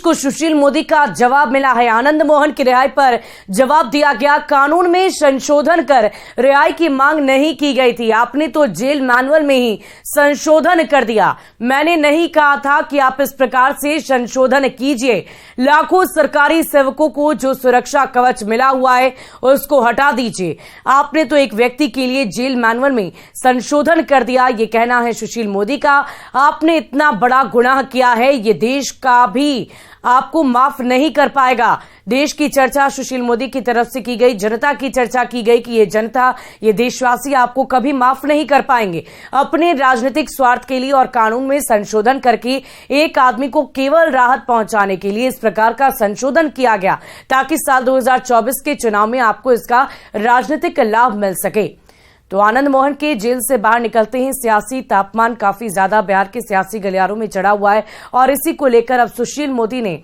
को सुशील मोदी का जवाब मिला है। आनंद मोहन की रिहाई पर जवाब दिया गया। कानून में संशोधन कर रिहाई की मांग नहीं की गई थी। आपने तो जेल मैनुअल में ही संशोधन कर दिया। मैंने नहीं कहा था कि आप इस प्रकार से संशोधन कीजिए। लाखों सरकारी सेवकों को जो सुरक्षा कवच मिला हुआ है उसको हटा दीजिए। आपने तो एक व्यक्ति के लिए जेल मैनुअल में संशोधन कर दिया। ये कहना है सुशील मोदी का। आपने इतना बड़ा गुनाह किया है, ये देश का भी आपको माफ नहीं कर पाएगा। देश की चर्चा सुशील मोदी की तरफ से की गई, जनता की चर्चा की गई कि ये जनता, ये देशवासी आपको कभी माफ नहीं कर पाएंगे। अपने राजनीतिक स्वार्थ के लिए और कानून में संशोधन करके एक आदमी को केवल राहत पहुंचाने के लिए इस प्रकार का संशोधन किया गया ताकि साल 2024 के चुनाव में आपको इसका राजनीतिक लाभ मिल सके। तो आनंद मोहन के जेल से बाहर निकलते ही सियासी तापमान काफी ज्यादा बिहार के सियासी गलियारों में चढ़ा हुआ है और इसी को लेकर अब सुशील मोदी ने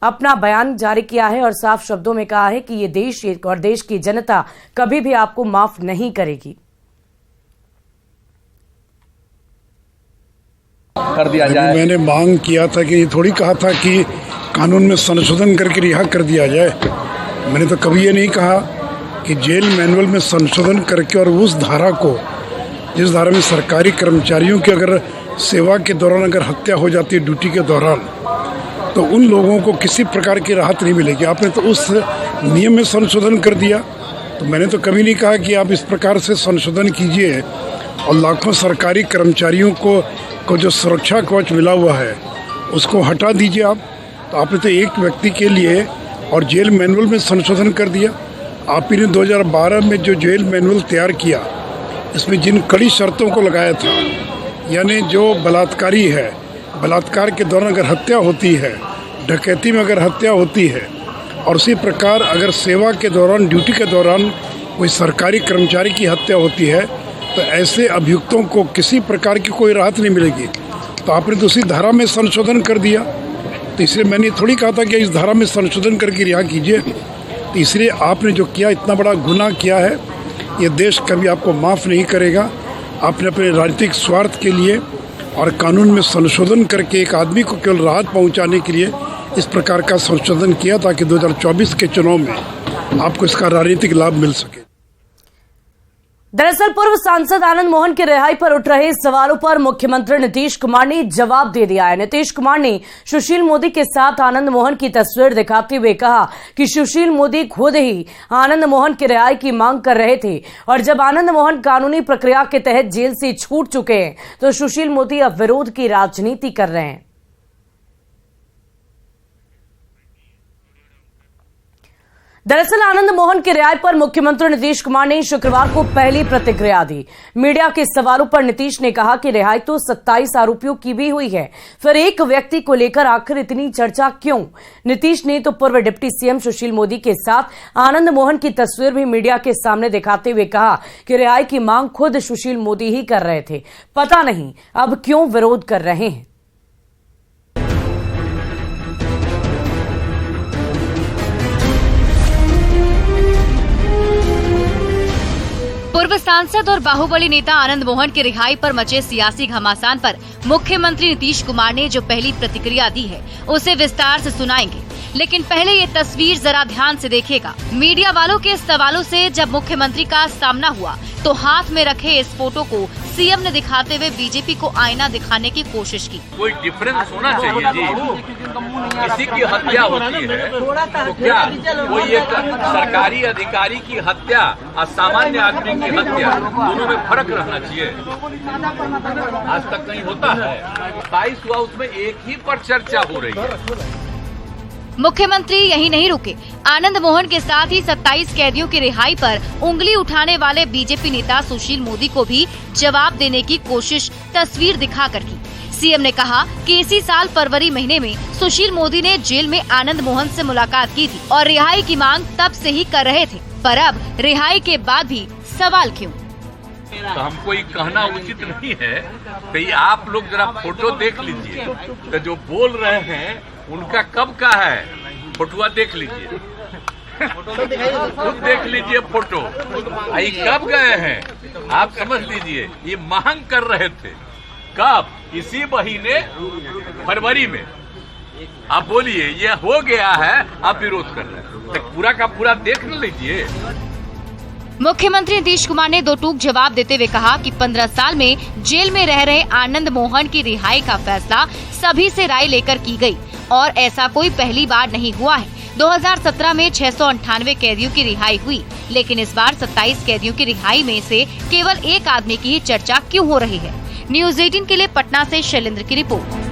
अपना बयान जारी किया है और साफ शब्दों में कहा है कि ये देश और देश की जनता कभी भी आपको माफ नहीं करेगी। कर दिया जाए। मैंने मांग किया था कि ये थोड़ी कहा था कि कानून में संशोधन करके रिहा कर दिया जाए। मैंने तो कभी ये नहीं कहा कि जेल मैनुअल में संशोधन करके और उस धारा को, जिस धारा में सरकारी कर्मचारियों की अगर सेवा के दौरान अगर हत्या हो जाती है ड्यूटी के दौरान, तो उन लोगों को किसी प्रकार की राहत नहीं मिलेगी। आपने तो उस नियम में संशोधन कर दिया। तो मैंने तो कभी नहीं कहा कि आप इस प्रकार से संशोधन कीजिए और लाखों सरकारी कर्मचारियों को जो सुरक्षा कवच मिला हुआ है उसको हटा दीजिए आप। तो आपने तो एक व्यक्ति के लिए और जेल मैनुअल में संशोधन कर दिया। आप ही ने 2012 में जो जेल मैनुअल तैयार किया, इसमें जिन कड़ी शर्तों को लगाया था, यानी जो बलात्कारी है, बलात्कार के दौरान अगर हत्या होती है, डकैती में अगर हत्या होती है, और उसी प्रकार अगर सेवा के दौरान, ड्यूटी के दौरान कोई सरकारी कर्मचारी की हत्या होती है, तो ऐसे अभियुक्तों को किसी प्रकार की कोई राहत नहीं मिलेगी। तो आपने तो उसी धारा में संशोधन कर दिया। तो इसलिए मैंने थोड़ी कहा था कि इस धारा में संशोधन करके रिहा कीजिए। तो इसलिए आपने जो किया, इतना बड़ा गुनाह किया है, ये देश कभी आपको माफ़ नहीं करेगा। आपने अपने राजनीतिक स्वार्थ के लिए और कानून में संशोधन करके एक आदमी को केवल राहत पहुंचाने के लिए इस प्रकार का संशोधन किया ताकि 2024 के चुनाव में आपको इसका राजनीतिक लाभ मिल सके। दरअसल पूर्व सांसद आनंद मोहन की रिहाई पर उठ रहे सवालों पर मुख्यमंत्री नीतीश कुमार ने जवाब दे दिया है। नीतीश कुमार ने सुशील मोदी के साथ आनंद मोहन की तस्वीर दिखाते हुए कहा कि सुशील मोदी खुद ही आनंद मोहन की रिहाई की मांग कर रहे थे और जब आनंद मोहन कानूनी प्रक्रिया के तहत जेल से छूट चुके हैं तो सुशील मोदी अब विरोध की राजनीति कर रहे हैं। दरअसल आनंद मोहन की रिहाई पर मुख्यमंत्री नीतीश कुमार ने शुक्रवार को पहली प्रतिक्रिया दी। मीडिया के सवालों पर नीतीश ने कहा कि रिहाई तो 27 आरोपियों की भी हुई है, फिर एक व्यक्ति को लेकर आखिर इतनी चर्चा क्यों? नीतीश ने तो पूर्व डिप्टी सीएम सुशील मोदी के साथ आनंद मोहन की तस्वीर भी मीडिया के सामने दिखाते हुए कहा कि रिहाई की मांग खुद सुशील मोदी ही कर रहे थे, पता नहीं अब क्यों विरोध कर रहे हैं। पूर्व सांसद और बाहुबली नेता आनंद मोहन की रिहाई पर मचे सियासी घमासान पर मुख्यमंत्री नीतीश कुमार ने जो पहली प्रतिक्रिया दी है उसे विस्तार से सुनाएंगे, लेकिन पहले ये तस्वीर जरा ध्यान से देखिएगा। मीडिया वालों के सवालों से जब मुख्यमंत्री का सामना हुआ तो हाथ में रखे इस फोटो को सीएम ने दिखाते हुए बीजेपी को आईना दिखाने की कोशिश की। कोई डिफरेंस होना चाहिए जी। किसी की हत्या होती है तो क्या कोई एक सरकारी अधिकारी की हत्या और सामान्य आदमी की हत्या, दोनों में फर्क रहना चाहिए। आज तक नहीं होता है। 22 हुआ, उसमें एक ही पर चर्चा हो रही है। मुख्यमंत्री यही नहीं रुके, आनंद मोहन के साथ ही 27 कैदियों की रिहाई पर उंगली उठाने वाले बीजेपी नेता सुशील मोदी को भी जवाब देने की कोशिश तस्वीर दिखाकर की। सीएम ने कहा कि इसी साल फरवरी महीने में सुशील मोदी ने जेल में आनंद मोहन से मुलाकात की थी और रिहाई की मांग तब से ही कर रहे थे, पर अब रिहाई के बाद भी सवाल क्यों? तो हमको ये कहना उचित नहीं है। तो ये आप लोग जरा फोटो देख लीजिए, तो जो बोल रहे हैं उनका कब का है, फोटोआ देख लीजिए, खुद देख लीजिए फोटो। ये कब गए हैं आप समझ लीजिए। ये मांग कर रहे थे कब? इसी महीने फरवरी में। आप बोलिए ये हो गया है, आप विरोध कर रहे हैं, तो पूरा का पूरा देख न लीजिए। मुख्यमंत्री नीतीश कुमार ने दो टूक जवाब देते हुए कहा कि 15 साल में जेल में रह रहे आनंद मोहन की रिहाई का फैसला सभी से राय लेकर की गई और ऐसा कोई पहली बार नहीं हुआ है। 2017 में 698 कैदियों की रिहाई हुई, लेकिन इस बार 27 कैदियों की रिहाई में से केवल एक आदमी की ही चर्चा क्यों हो रही है। न्यूज़ 18 के लिए पटना से शैलेंद्र की रिपोर्ट।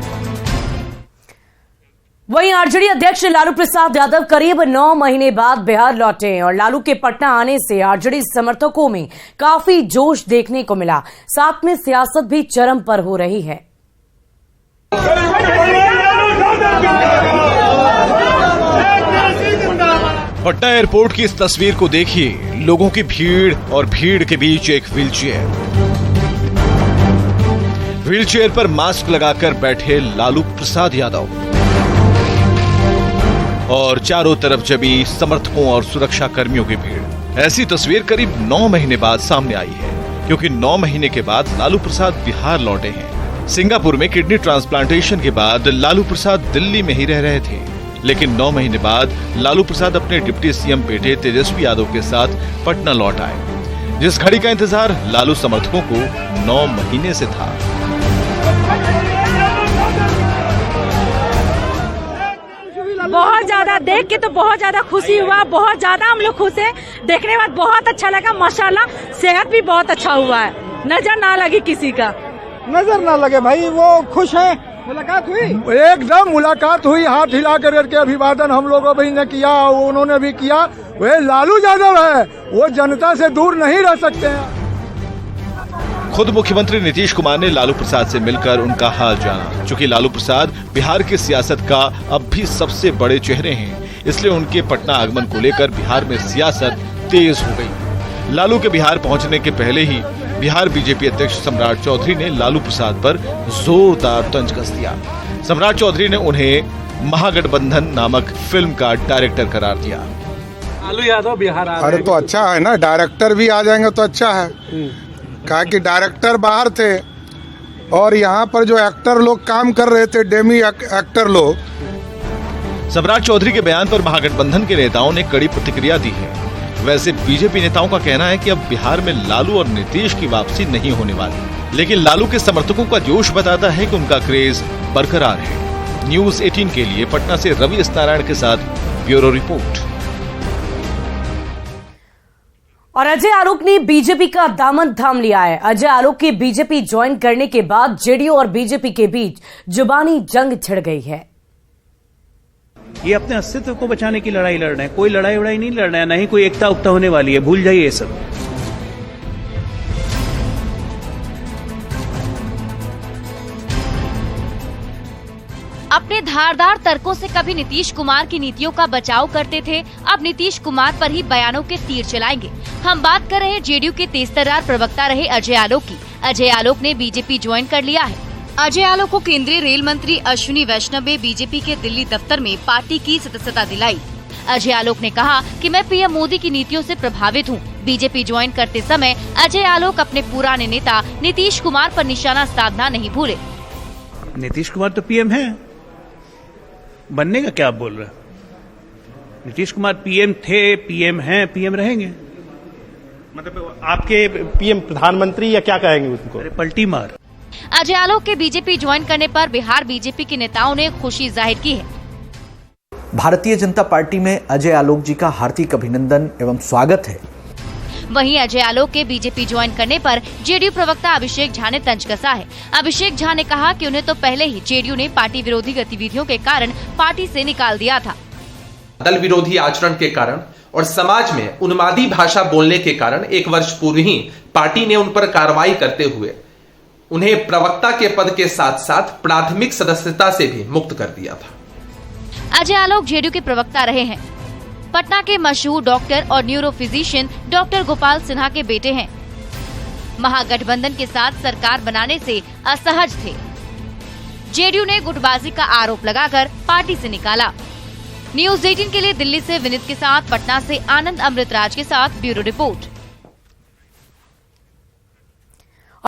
वहीं आरजेडी अध्यक्ष लालू प्रसाद यादव करीब 9 महीने बाद बिहार लौटे और लालू के पटना आने से आरजेडी समर्थकों में काफी जोश देखने को मिला। साथ में सियासत भी चरम पर हो रही है। पटना एयरपोर्ट की इस तस्वीर को देखिए, लोगों की भीड़ और भीड़ के बीच एक व्हीलचेयर पर मास्क लगाकर बैठे लालू प्रसाद यादव और चारों तरफ जमी समर्थकों और सुरक्षा कर्मियों की भीड़। ऐसी तस्वीर करीब 9 महीने बाद सामने आई है, क्योंकि 9 महीने के बाद लालू प्रसाद बिहार लौटे हैं। सिंगापुर में किडनी ट्रांसप्लांटेशन के बाद लालू प्रसाद दिल्ली में ही रह रहे थे, लेकिन 9 महीने बाद लालू प्रसाद अपने डिप्टी सीएम बेटे तेजस्वी यादव के साथ पटना लौट आए, जिस घड़ी का इंतजार लालू समर्थकों को 9 महीने से था। बहुत ज्यादा देख के तो बहुत ज्यादा खुशी हुआ, बहुत ज्यादा हम लोग खुश हैं। देखने के बाद बहुत अच्छा लगा, माशाल्लाह सेहत भी बहुत अच्छा हुआ है, नजर ना लगे किसी का, नजर ना लगे भाई, वो खुश हैं। मुलाकात हुई, एकदम मुलाकात हुई, हाथ हिला करके अभिवादन हम लोगों भी ने किया, उन्होंने भी किया। वे लालू यादव है, वो जनता से दूर नहीं रह सकते हैं। खुद मुख्यमंत्री नीतीश कुमार ने लालू प्रसाद से मिलकर उनका हाल जाना। चूंकि लालू प्रसाद बिहार की सियासत का अब भी सबसे बड़े चेहरे हैं, इसलिए उनके पटना आगमन को लेकर बिहार में सियासत तेज हो गई। लालू के बिहार पहुंचने के पहले ही बिहार बीजेपी अध्यक्ष सम्राट चौधरी ने लालू प्रसाद पर जोरदार तंज कस दिया। सम्राट चौधरी ने उन्हें महागठबंधन नामक फिल्म का डायरेक्टर करार दिया। लालू यादव बिहार आ रहे हैं। अरे तो अच्छा है ना, डायरेक्टर भी आ जाएंगे तो अच्छा है। कहा कि डायरेक्टर बाहर थे और यहाँ पर जो एक्टर लोग काम कर रहे थे, डेमी एक्टर लोग। सम्राट चौधरी के बयान पर महागठबंधन के नेताओं ने कड़ी प्रतिक्रिया दी है। वैसे बीजेपी नेताओं का कहना है कि अब बिहार में लालू और नीतीश की वापसी नहीं होने वाली, लेकिन लालू के समर्थकों का जोश बताता है कि उनका क्रेज बरकरार है। न्यूज़ 18 के लिए पटना से रवि एस नारायण के साथ ब्यूरो रिपोर्ट। और अजय आलोक ने बीजेपी का दामन थाम लिया है। अजय आलोक के बीजेपी ज्वाइन करने के बाद जेडीयू और बीजेपी के बीच जुबानी जंग छिड़ गई है। ये अपने अस्तित्व को बचाने की लड़ाई लड़ रहे हैं, कोई लड़ाई वड़ाई नहीं लड़ रहे हैं, नहीं कोई एकता उक्ता होने वाली है, भूल जाइए ये सब। अपने धारदार तर्कों से कभी नीतीश कुमार की नीतियों का बचाव करते थे, अब नीतीश कुमार पर ही बयानों के तीर चलाएंगे। हम बात कर रहे हैं जेडीयू के तेजतर्रार प्रवक्ता रहे अजय आलोक की। अजय आलोक ने बीजेपी ज्वाइन कर लिया है। अजय आलोक को केंद्रीय रेल मंत्री अश्विनी वैष्णव ने बीजेपी के दिल्ली दफ्तर में पार्टी की सदस्यता दिलाई। अजय आलोक ने कहा कि मैं पीएम मोदी की नीतियों से प्रभावित हूं। बीजेपी ज्वाइन करते समय अजय आलोक अपने पुराने नेता नीतीश कुमार पर निशाना साधना नहीं भूले। नीतीश कुमार तो पीएम है, बनने का क्या आप बोल रहे हैं? नीतीश कुमार पीएम थे, पीएम हैं, पीएम रहेंगे। मतलब आपके पीएम प्रधानमंत्री या क्या कहेंगे उसको? अरे पलटी मार। अजय आलोक के बीजेपी ज्वाइन करने पर बिहार बीजेपी के नेताओं ने खुशी जाहिर की है। भारतीय जनता पार्टी में अजय आलोक जी का हार्दिक अभिनंदन एवं स्वागत है। वहीं अजय आलोक के बीजेपी ज्वाइन करने पर जेडीयू प्रवक्ता अभिषेक झा ने तंज कसा है। अभिषेक झा ने कहा कि उन्हें तो पहले ही जेडीयू ने पार्टी विरोधी गतिविधियों के कारण पार्टी से निकाल दिया था। दल विरोधी आचरण के कारण और समाज में उन्मादी भाषा बोलने के कारण 1 वर्ष पूर्व ही पार्टी ने उन पर कार्रवाई करते हुए उन्हें प्रवक्ता के पद के साथ साथ प्राथमिक सदस्यता से भी मुक्त कर दिया था। अजय आलोक जेडीयू के प्रवक्ता रहे हैं। पटना के मशहूर डॉक्टर और neuro physician doctor Gopal Sinha के बेटे हैं। महागठबंधन के साथ सरकार बनाने से असहज थे। जेडीयू ने गुटबाजी का आरोप लगाकर पार्टी से निकाला। न्यूज़ 18 के लिए दिल्ली से विनीत के साथ पटना से आनंद अमृतराज के साथ ब्यूरो रिपोर्ट।